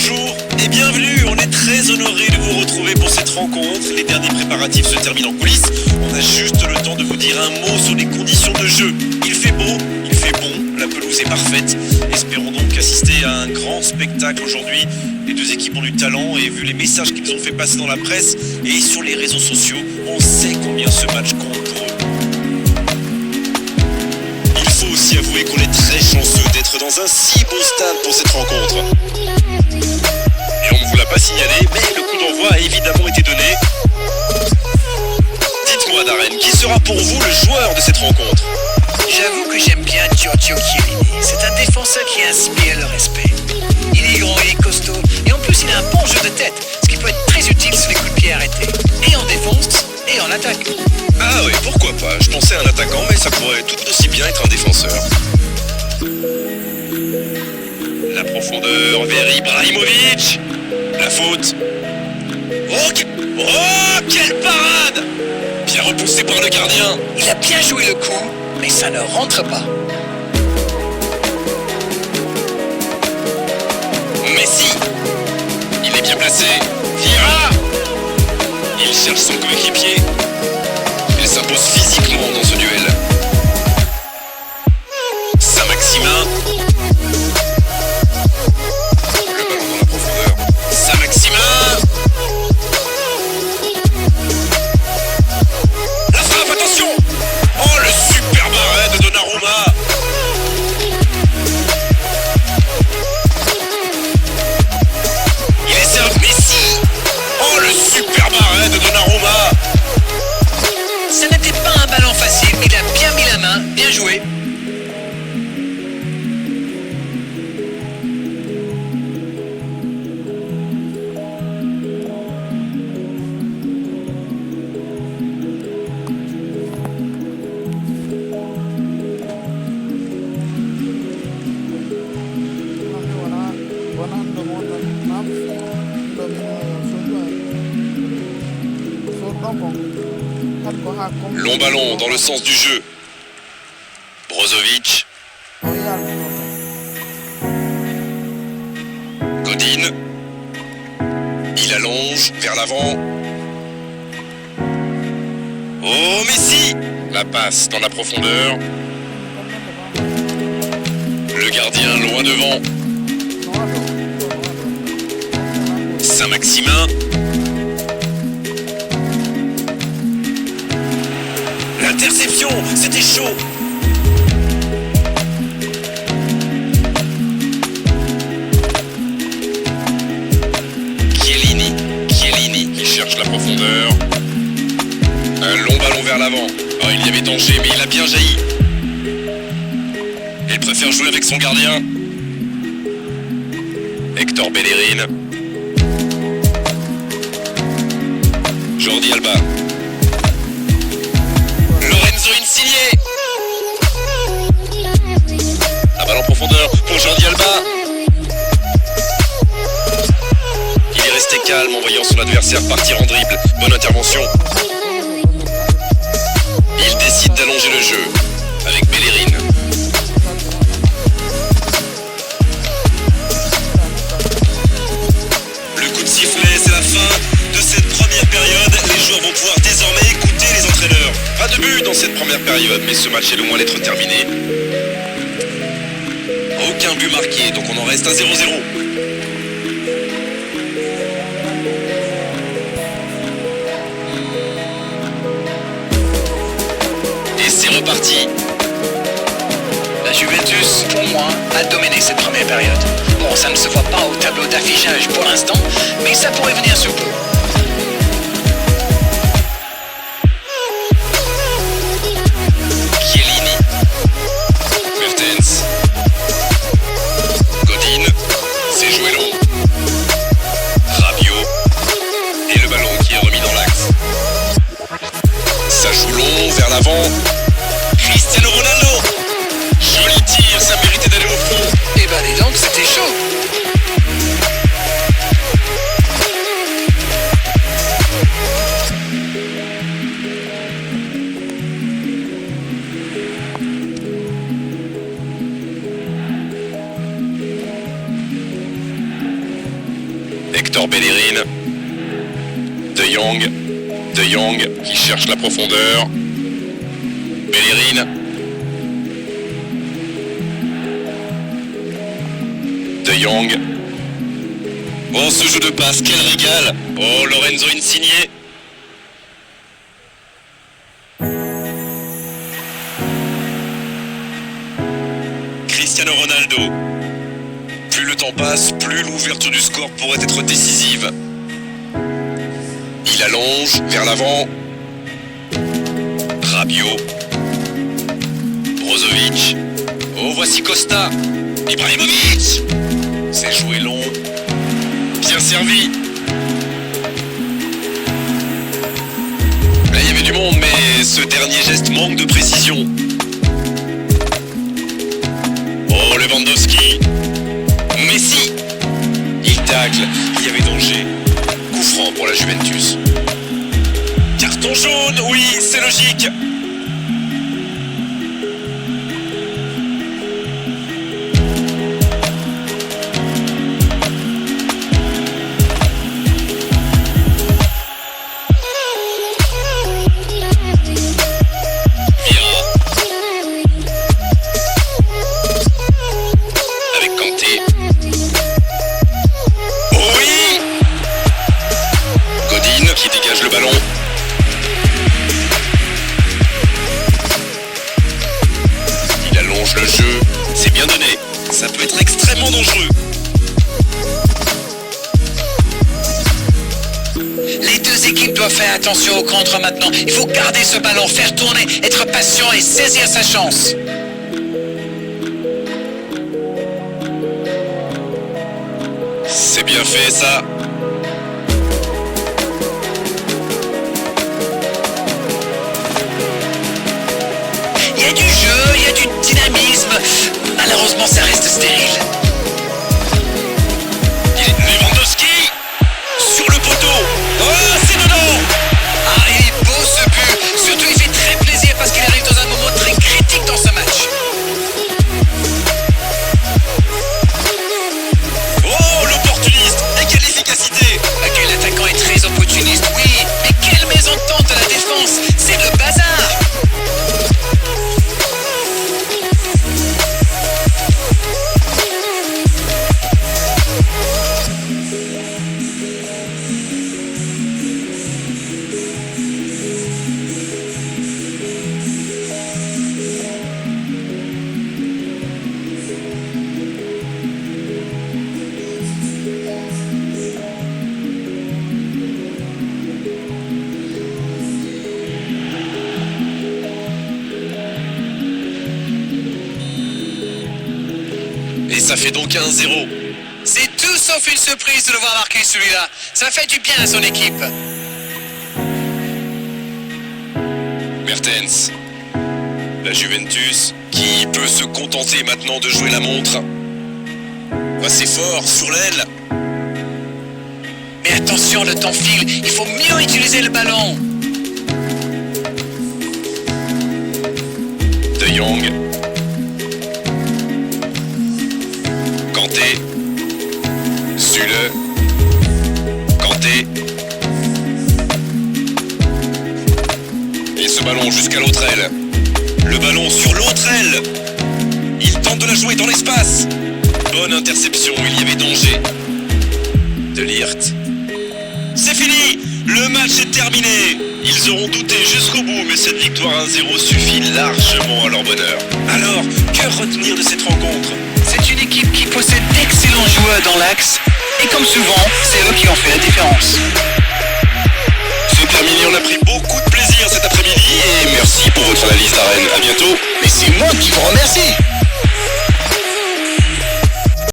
bonjour et bienvenue. On est très honoré de vous retrouver pour cette rencontre. Les derniers préparatifs se terminent en coulisses. On a juste le temps de vous dire un mot sur les conditions de jeu. Il fait beau, il fait bon, la pelouse est parfaite. Espérons donc assister à un grand spectacle aujourd'hui. Les deux équipes ont du talent et vu les messages qu'ils ont fait passer dans la presse et sur les réseaux sociaux, on sait combien ce match compte pour eux. Il faut aussi avouer qu'on est très chanceux d'être dans un si beau stade pour cette rencontre. Et on ne vous l'a pas signalé, mais le coup d'envoi a évidemment été donné. Dites-moi Darren, qui sera pour vous le joueur de cette rencontre? J'avoue que j'aime bien Giorgio Chiellini. C'est un défenseur qui inspire le respect. Il est grand, il est costaud, et en plus il a un bon jeu de tête, ce qui peut être très utile sur les coups de pied arrêtés. Et en défense, et en attaque. Ah oui, pourquoi pas. Je pensais à un attaquant, mais ça pourrait tout aussi bien être un défenseur. La profondeur vers Ibrahimovic. La faute. Oh, quelle parade! Bien repoussé par le gardien. Il a bien joué le coup, mais ça ne rentre pas. Messi. Il est bien placé. Vieira. Il cherche son coéquipier. Il s'impose physiquement dans ce duel. Saint-Maximin. Le ballon dans la profondeur. Saint-Maximin. La frappe, attention. Oh, le superbe arrêt de Donnarumma. Il est servi. Messi. Oh, le superbe arrêt de Donnarumma. Ça n'était pas un ballon facile, mais il a bien mis la main, bien joué. Long ballon dans le sens du jeu. Brozovic. Godin. Il allonge vers l'avant. Oh, Messi! La passe dans la profondeur. Le gardien loin devant. Saint-Maximin. L'interception, c'était chaud. Chiellini qui cherche la profondeur. Un long ballon vers l'avant. Oh, il y avait danger, mais il a bien jailli. Il préfère jouer avec son gardien. Hector Bellerin. Jordi Alba. Lorenzo Insigne. La balle en profondeur pour Jordi Alba. Il est resté calme en voyant son adversaire partir en dribble. Bonne intervention. Il décide d'allonger le jeu avec Bellerin. Le coup de sifflet, c'est la fin de cette première période. Les joueurs vont pouvoir désormais écouter les entraîneurs. Pas de but dans cette première période, mais ce match est loin d'être terminé. Aucun but marqué, donc on en reste à 0-0. Et c'est reparti. La Juventus, pour moi, a dominé cette première période. Bon, ça ne se voit pas au tableau d'affichage pour l'instant, mais ça pourrait venir sous peu. Chiellini. Mertens. Godin. C'est joué long. Rabiot. Et le ballon qui est remis dans l'axe. Ça joue long vers l'avant. Cristiano Ronaldo. Joli tir, ça méritait d'aller au fond. Eh ben dis donc, c'était chaud. Hector Bellerin. De Jong qui cherche la profondeur. Bellerin. De Jong. Oh, ce jeu de passe, quel régal! Oh, Lorenzo Insigne. Cristiano Ronaldo. Plus le temps passe, plus l'ouverture du score pourrait être décisive. Il allonge vers l'avant. Rabiot. Brozovic. Oh, voici Costa. Ibrahimovic. C'est joué long. Bien servi. Là, il y avait du monde, mais ce dernier geste manque de précision. Oh, Lewandowski. Messi. Il tacle. Il y avait danger. Coup franc pour la Juventus. Carton jaune, oui, c'est logique. Le jeu, c'est bien donné. Ça peut être extrêmement dangereux. Les deux équipes doivent faire attention au contre maintenant. Il faut garder ce ballon, faire tourner, être patient et saisir sa chance. C'est bien fait ça. Il y a du jeu, il y a du dynamisme. Malheureusement, ça reste stérile. Lewandowski sur le poteau. Oh, c'est dedans. Ah, il est beau ce but. Surtout, il fait très plaisir parce qu'il arrive dans un moment très critique dans ce match. Oh, l'opportuniste. Et quelle efficacité. Ok, l'attaquant est très opportuniste, oui. Mais quelle mésentente de la défense. C'est le bazar. Et ça fait donc 1-0. C'est tout sauf une surprise de le voir marquer celui-là. Ça fait du bien à son équipe. Mertens. La Juventus qui peut se contenter maintenant de jouer la montre. Oh, c'est fort, sur l'aile. Mais attention, le temps file. Il faut mieux utiliser le ballon. De Jong. Kanté. Süle. Kanté. Et ce ballon jusqu'à l'autre aile. Le ballon sur l'autre aile. Il tente de la jouer dans l'espace. Bonne interception, il y avait danger. De Ligt. C'est fini. Le match est terminé. Ils auront douté jusqu'au bout, mais cette victoire 1-0 suffit largement à leur bonheur. Alors, que retenir de cette rencontre ? C'est une équipe qui possède d'excellents joueurs dans l'axe. Et comme souvent, c'est eux qui ont fait la différence. C'est terminé, on a pris beaucoup de plaisir cet après-midi et merci pour votre analyse d'arène. À bientôt. Mais c'est moi qui vous remercie.